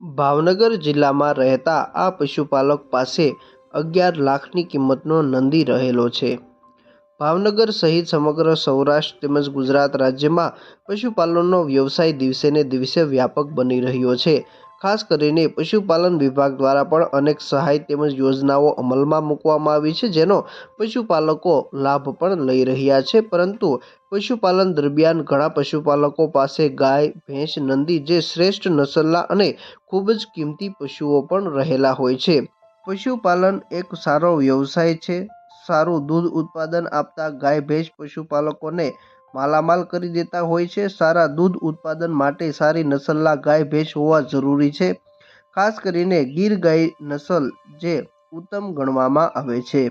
ભાવનગર જિલ્લામાં રહેતા આ પશુપાલક પાસે 11 લાખની કિંમતનો નંદી રહેલો છે। ભાવનગર સહિત સમગ્ર સૌરાષ્ટ્ર તેમજ ગુજરાત રાજ્યમાં પશુપાલનનો વ્યવસાય દિવસે ને દિવસે વ્યાપક બની રહ્યો છે। ખાસ કરીને પશુપાલન વિભાગ દ્વારા પણ અનેક સહાય તેમજ યોજનાઓ અમલમાં મૂકવામાં આવી છે, જેનો પશુપાલકો લાભ પણ લઈ રહ્યા છે। પરંતુ પશુપાલન દરમિયાન ઘણા પશુપાલકો પાસે ગાય, ભેંસ, નંદી જે શ્રેષ્ઠ નસલના અને ખૂબ જ કિંમતી પશુઓ પણ રહેલા હોય છે। પશુપાલન એક સારો વ્યવસાય છે। સારું દૂધ ઉત્પાદન આપતા ગાય ભેંસ પશુપાલકોને માલામાલ કરી દેતા હોય છે। સારા દૂધ ઉત્પાદન માટે સારી નસલના ગાય ભેંસ હોવા જરૂરી છે। ખાસ કરીને ગીર ગાય નસલ જે ઉત્તમ ગણવામાં આવે છે।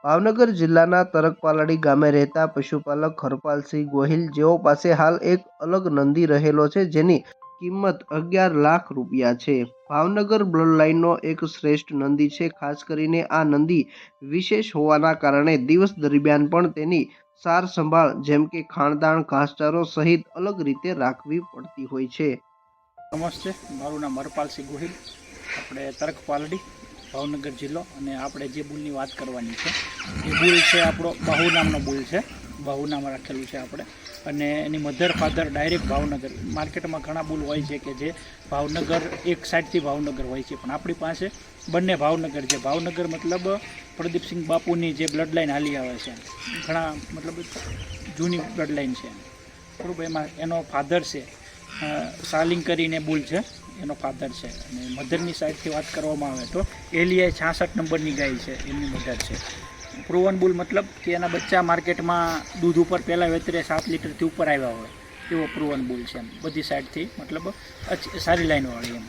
ભાવનગર જિલ્લાના તરકપાલડી ગામે રહેતા પશુપાલક હરપાલસિંહ ગોહિલ જેઓ પાસે હાલ એક અલગ નંદી રહેલો છે, જેની કિંમત 11 લાખ રૂપિયા છે। ભાવનગર બ્લડલાઇનનો એક શ્રેષ્ઠ નંદી છે। ખાસ કરીને આ નંદી વિશેષ હોવાના કારણે દિવસ દરમિયાન પણ તેની સાર સંભાળ જેમ કે ખાણદાણ, ઘાસચારો સહિત અલગ રીતે રાખવી પડતી હોય છે। નમસ્તે, મારું નામ હરપાલસિંહ ગોહિલ, આપણે તરકપાલડી, ભાવનગર જિલ્લો। અને આપણે જે બુલની વાત કરવાની છે એ બુલ છે આપણો બાહુ નામનો બુલ છે। બાહુ નામ રાખેલું છે આપણે। અને એની મધર ફાધર ડાયરેક્ટ ભાવનગર। માર્કેટમાં ઘણા બુલ હોય છે કે જે ભાવનગર એક સાઈડથી ભાવનગર હોય છે, પણ આપણી પાસે બંને ભાવનગર છે। ભાવનગર મતલબ પ્રદીપસિંહ બાપુની જે બ્લડ લાઇન હાલી આવે છે, ઘણા મતલબ જૂની બ્લડ લાઇન છે બરાબર। એમાં એનો ફાધર છે સાલિંગ કરીને બુલ છે, એનો ફાધર છે। અને મધરની સાઈડથી વાત કરવામાં આવે તો એલિયા 66 નંબરની ગાય છે, એમની મધર છે। પ્રુવન બુલ મતલબ કે એના બચ્ચા માર્કેટમાં દૂધ ઉપર પહેલાં વેતરે 7 લીટરથી ઉપર આવ્યા હોય એવો પ્રુવન બુલ છે, એમ બધી સાઈડથી મતલબ સારી લાઈનવાળી એમ।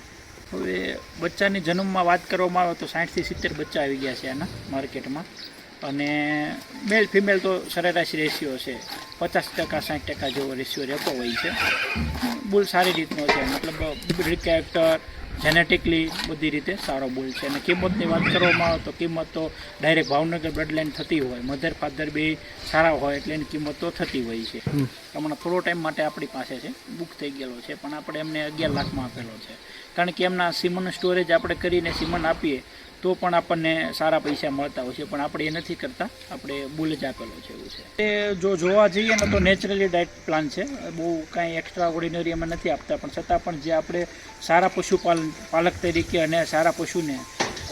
હવે બચ્ચાની જન્મમાં વાત કરવામાં આવે તો 60 થી 70 બચ્ચા આવી ગયા છે એના માર્કેટમાં। અને મેલ ફિમેલ તો સરેરાશ રેશિયો છે 50% 60% જેવો રેશિયો રહેતો હોય છે। બુલ સારી રીતનો છે, મતલબ બ્રીડ કેરેક્ટર, જેનેટિકલી બધી રીતે સારો બુલ છે। અને કિંમતની વાત કરવામાં આવે તો કિંમત તો ડાયરેક્ટ ભાવનગર બ્લડલાઇન થતી હોય, મધર ફાધર બે સારા હોય એટલે એની કિંમત તો થતી હોય છે। હમણાં થોડો ટાઈમ માટે આપણી પાસે છે, બુક થઈ ગયેલો છે, પણ આપણે એમને 11 લાખમાં આપેલો છે। કારણ કે એમના સીમન સ્ટોરેજ આપણે કરીને સીમન આપીએ તો પણ આપણને સારા પૈસા મળતા હોય છે, પણ આપણે એ નથી કરતા, આપણે બુલ જ આપેલો છે એવું છે। એ જો જોવા જઈએ ને તો નેચરલી ડાયટ પ્લાન છે, બહુ કાંઈ એક્સ્ટ્રા ઓર્ડિનરી અમે નથી આપતા, પણ છતાં પણ જે આપણે સારા પાલક તરીકે અને સારા પશુને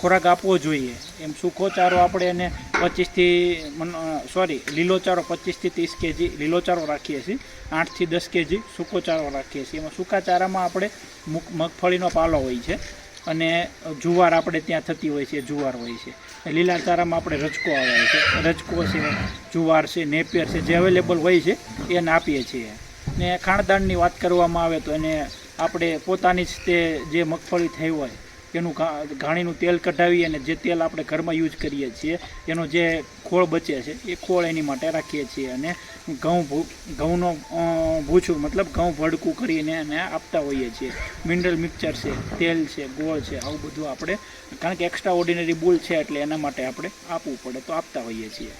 ખોરાક આપવો જોઈએ એમ સૂકો ચારો આપણે એને 25 લીલો ચારો 25 થી 30 kg લીલો ચારો રાખીએ છીએ, 8 થી 10 kg સૂકો ચારો રાખીએ છીએ। એમાં સૂકા ચારામાં આપણે મગફળીનો પાલો હોય છે અને જુવાર આપણે ત્યાં થતી હોય છે, જુવાર હોય છે। લીલા ચારામાં આપણે રજકો આવે છે, રજકો છે, જુવાર છે, નેપિયર છે, જે અવેલેબલ હોય છે એને આપીએ છીએ। ને ખાણદાણની વાત કરવામાં આવે તો એને આપણે પોતાની જ તે જે મગફળી થઈ હોય એનું ઘાણીનું તેલ કઢાવી અને જે તેલ આપણે ઘરમાં યુઝ કરીએ છીએ એનો જે ખોળ બચે છે એ ખોળ એની માટે રાખીએ છીએ। અને ઘઉંનો ભૂછું મતલબ ઘઉં ભડકું કરીને એને આપતા હોઈએ છીએ। મિનરલ મિક્સચર છે, તેલ છે, ગોળ છે, આવું બધું આપણે, કારણ કે એક્સ્ટ્રા ઓર્ડિનરી બુલ છે એટલે એના માટે આપણે આપવું પડે તો આપતા હોઈએ છીએ।